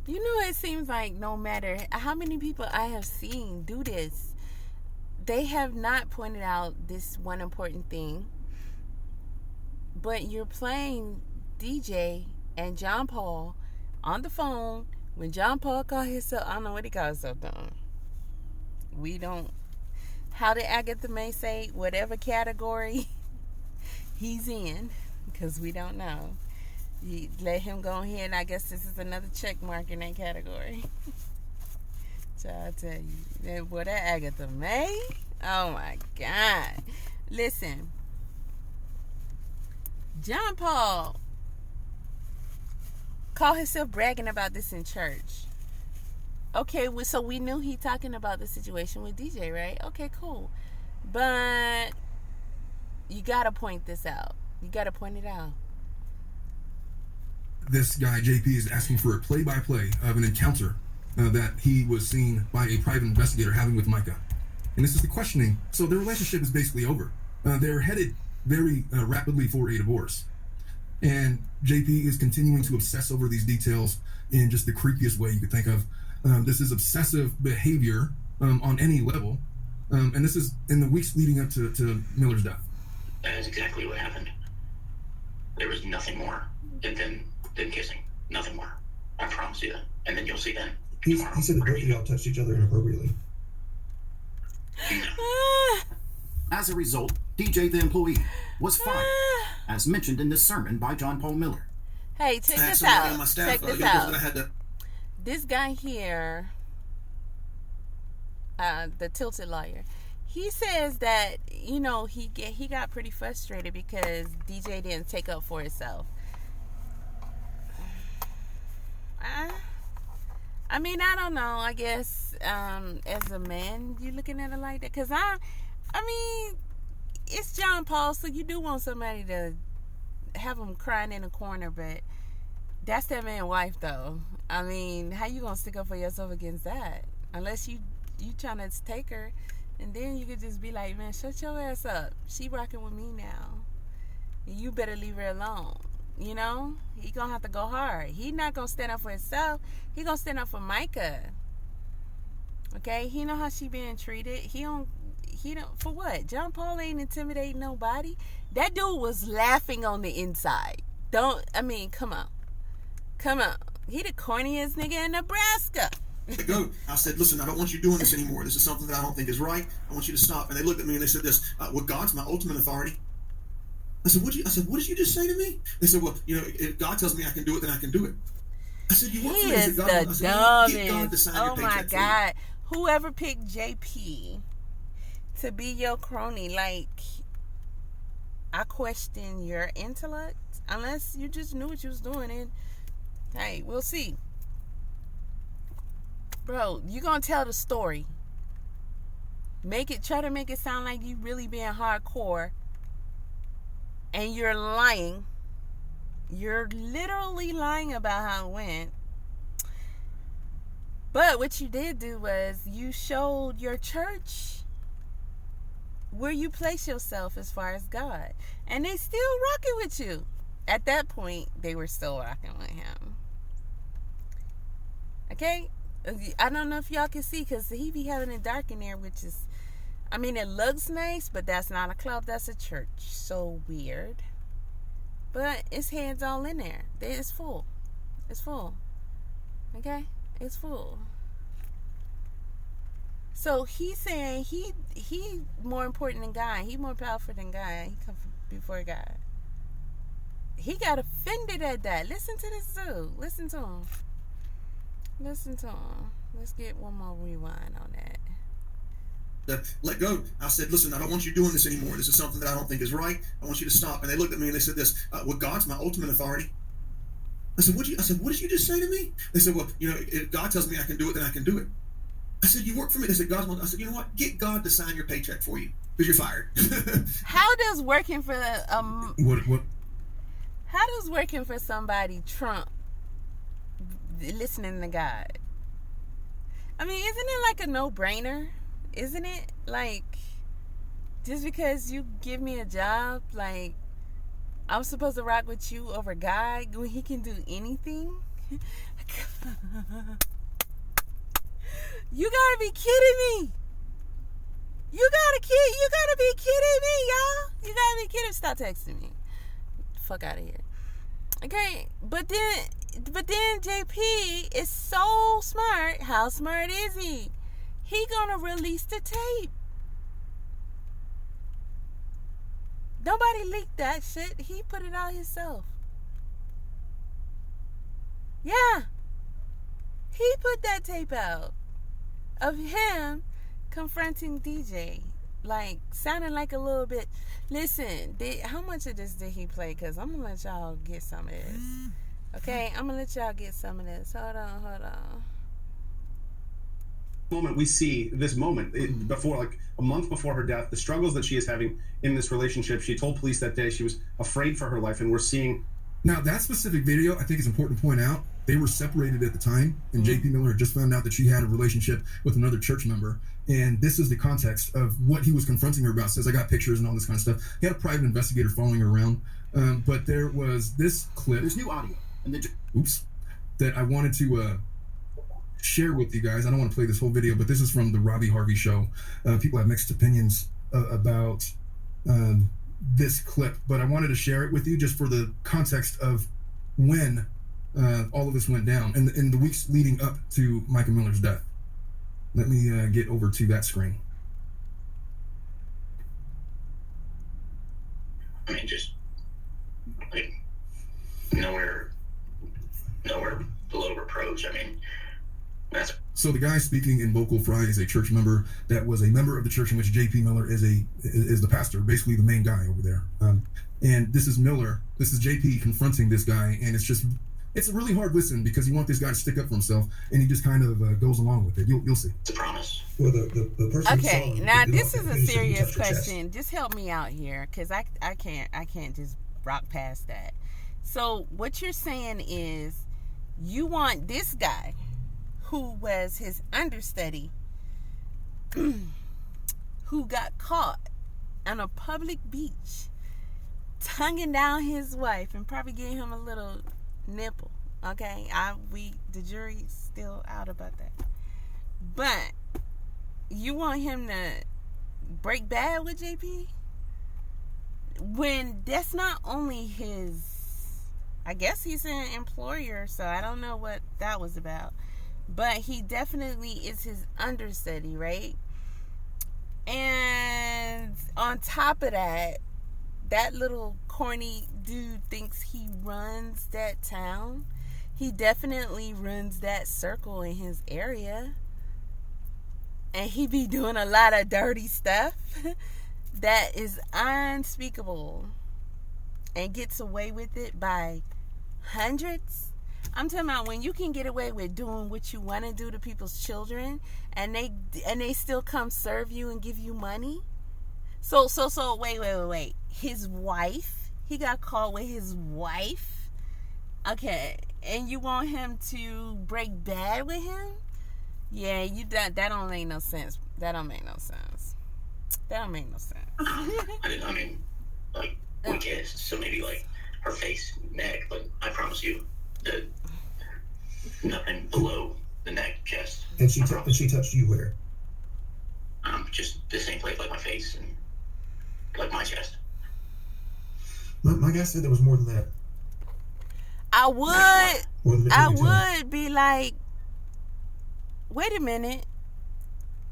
You know, it seems like no matter how many people I have seen do this, they have not pointed out this one important thing. But you're playing DJ and John Paul on the phone when John Paul called himself, I don't know what he called himself though. We don't, how did Agatha May say, whatever category he's in, because we don't know. You let him go ahead, and I guess this is another check mark in that category. So I tell you, boy, that Agatha May, oh my God. Listen, John Paul called himself bragging about this in church. Okay, so we knew he talking about the situation with DJ, right? Okay, cool. But you got to point this out. You got to point it out. This guy, JP, is asking for a play-by-play of an encounter that he was seen by a private investigator having with Micah. And this is the questioning. So their relationship is basically over. They're headed very rapidly for a divorce. And JP is continuing to obsess over these details in just the creepiest way you could think of. This is obsessive behavior on any level. And this is in the weeks leading up to Miller's death. That is exactly what happened. There was nothing more than kissing. Nothing more. I promise you that. And then you'll see then. He said that both of y'all touched each other inappropriately. As a result, DJ the employee was fired, as mentioned in this sermon by John Paul Miller. Hey, check this out. Check this out. This guy here, the tilted lawyer, he says that, you know, he got pretty frustrated because DJ didn't take up for himself. I mean, I don't know. I guess as a man, you looking at it like that, because I mean, it's John Paul, so you do want somebody to have him crying in a corner, but that's that man's wife, though. I mean, how you gonna stick up for yourself against that? Unless you trying to take her, and then you could just be like, man, shut your ass up. She rocking with me now. You better leave her alone. You know, he gonna have to go hard. He not gonna stand up for himself. He gonna stand up for Micah. Okay, he know how she being treated. He don't for what? John Paul ain't intimidating nobody. That dude was laughing on the inside. Come on. He the corniest nigga in Nebraska. Go. I said, listen, I don't want you doing this anymore. This is something that I don't think is right. I want you to stop. And they looked at me and they said this, well, God's my ultimate authority. I said, what did you just say to me? They said, well, you know, if God tells me I can do it, then I can do it. I said, you work for me. He is the dumbest. Oh my God. Whoever picked JP to be your crony, like, I question your intellect. Unless you just knew what you was doing, and hey, we'll see. Bro, you gonna tell the story. Try to make it sound like you really being hardcore. And you're lying. You're literally lying about how it went. But what you did do was you showed your church where you place yourself as far as God. And they still rocking with you. At that point, they were still rocking with him. Okay? I don't know if y'all can see, because he be having it dark in there, which is, I mean, it looks nice, but that's not a club, that's a church. So weird. But it's heads all in there. It's full. It's full. Okay? It's full. So he's saying he more important than God. He more powerful than God. He come before God. He got offended at that. Listen to this dude. Listen to him. Let's get one more rewind on that. Let go. I said, listen, I don't want you doing this anymore. This is something that I don't think is right. I want you to stop. And they looked at me and they said this, well, God's my ultimate authority. I said, what did you just say to me? They said, well, you know, if God tells me I can do it, then I can do it. I said, you work for me. They said, God's my, I said, you know what? Get God to sign your paycheck for you, because you're fired. How does working for What? How does working for somebody trump listening to God? I mean, isn't it like a no-brainer? Isn't it? Like, just because you give me a job, like, I'm supposed to rock with you over God when he can do anything? You gotta be kidding me. You gotta be kidding me, y'all. You gotta be kidding. Stop texting me. Fuck out of here. Okay, but then JP is so smart. How smart is he? He gonna release the tape. Nobody leaked that shit. He put it out himself. Yeah. He put that tape out of him confronting DJ. Like, sounding like a little bit. Listen, how much of this did he play? Because I'm going to let y'all get some of this. Okay? I'm going to let y'all get some of this. Hold on. Moment we see this moment before, like a month before her death, the struggles that she is having in this relationship. She told police that day she was afraid for her life, and we're seeing. Now, that specific video, I think it's important to point out, they were separated at the time, and JP Miller had just found out that she had a relationship with another church member, and this is the context of what he was confronting her about. Says, I got pictures and all this kind of stuff. He had a private investigator following her around, but there was this clip. There's new audio. And that I wanted to share with you guys. I don't want to play this whole video, but this is from the Robbie Harvey show. People have mixed opinions about this clip, but I wanted to share it with you just for the context of when all of this went down and in the weeks leading up to Micah Miller's death. Let me get over to that screen. I mean, just like nowhere below reproach. I mean, that's. So the guy speaking in vocal fry is a church member that was a member of the church in which JP Miller is the pastor, basically the main guy over there. And this is Miller. This is JP confronting this guy, and it's a really hard listen because you want this guy to stick up for himself, and he just kind of goes along with it. You'll see. It's a promise. Well, the person. Okay, now this is a serious question. Just help me out here, because I can't just rock past that. So what you're saying is, you want this guy, who was his understudy, who got caught on a public beach, tonguing down his wife and probably gave him a little nipple. Okay, the jury's still out about that. But you want him to break bad with JP when that's not only his. I guess he's an employer, so I don't know what that was about. But he definitely is his understudy, right? And on top of that, that little corny dude thinks he runs that town. He definitely runs that circle in his area. And he be doing a lot of dirty stuff that is unspeakable. And gets away with it by hundreds. I'm talking about when you can get away with doing what you want to do to people's children, and they still come serve you and give you money. So wait. His wife, he got caught with his wife. Okay, and you want him to break bad with him? Yeah, that don't make no sense. That don't make no sense. I mean, like, we kissed, so maybe like her face, neck, but I promise you that nothing below the neck, chest. And she touched you where? Just the same place, like my face and like my chest. My guy said there was more than that. I would be like, wait a minute.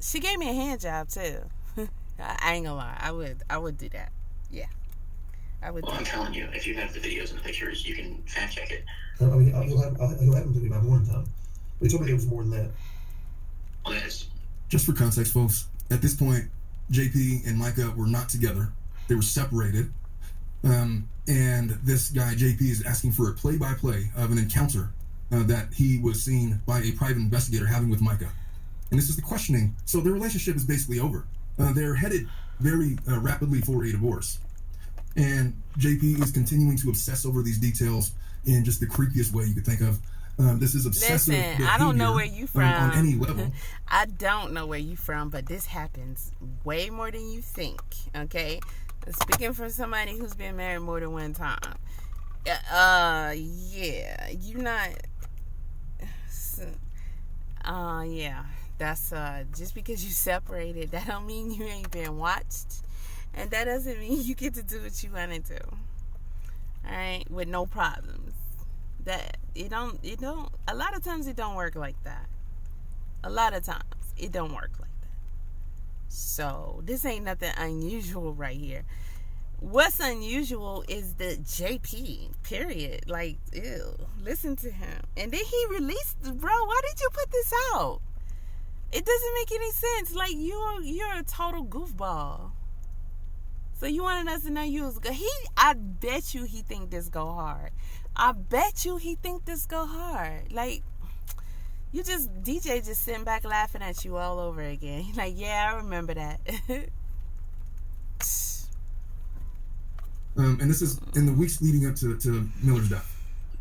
She gave me a hand job too. I ain't gonna lie. I would do that. Yeah. Well, I'm telling you, if you have the videos and the pictures, you can fact check it. I mean, he'll have them to me by morning time. But he told me there was more than that. Well, that's... Just for context, folks, at this point, JP and Micah were not together. They were separated. And this guy, JP, is asking for a play-by-play of an encounter that he was seen by a private investigator having with Micah. And this is the questioning. So their relationship is basically over. They're headed very rapidly for a divorce. And JP is continuing to obsess over these details in just the creepiest way you could think of. This is obsessive behavior. I don't know where you from. On any level. I don't know where you from, but this happens way more than you think. Okay, speaking from somebody who's been married more than one time. Yeah, you're not. Yeah, that's just because you separated, that don't mean you ain't been watched, and that doesn't mean you get to do what you want to do. All right, with no problems. That it don't. A lot of times it don't work like that. A lot of times it don't work like that. So this ain't nothing unusual right here. What's unusual is the JP, period. Like, ew, listen to him. And then he released, bro, why did you put this out? It doesn't make any sense. Like, you're a total goofball. So you wanted us to know you was good. I bet you he think this go hard. I bet you he think this go hard. Like, DJ just sitting back laughing at you all over again. Like, yeah, I remember that. And this is in the weeks leading up to Miller's death.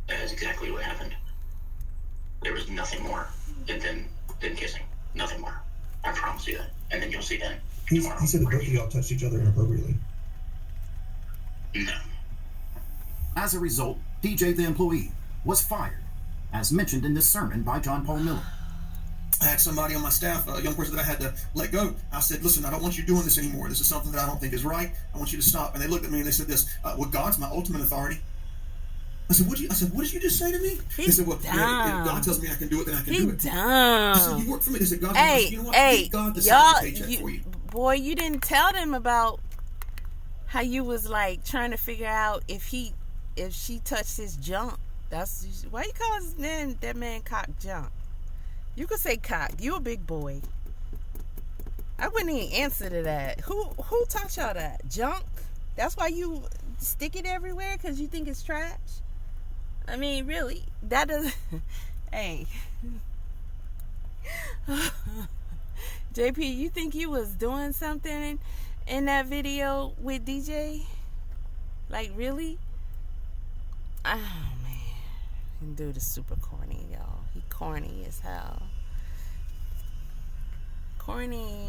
That is exactly what happened. There was nothing more than kissing. Nothing more. I promise you that. And then you'll see that tomorrow. He said that both of y'all touched each other inappropriately. No. As a result, DJ the employee was fired, as mentioned in this sermon by John Paul Miller. I had somebody on my staff, a young person that I had to let go. I said, listen, I don't want you doing this anymore. This is something that I don't think is right. I want you to stop. And they looked at me and they said this, well, God's my ultimate authority. I said, what did you just say to me? They said, well, yeah, if God tells me I can do it, then I can do it. Dumb. I said, you work for me. They said, God, you know what? Hey, God y'all, paycheck for you. Boy, you didn't tell them about how you was like trying to figure out if she touched his junk. That's why you call that man cock junk. You could say cock. You a big boy. I wouldn't even answer to that. Who taught y'all that? Junk? That's why you stick it everywhere? Because you think it's trash? I mean, really? That doesn't... Hey. JP, you think you was doing something in that video with DJ? Like, really? Oh, man. Dude is super corny, y'all. He corny as hell. Corny.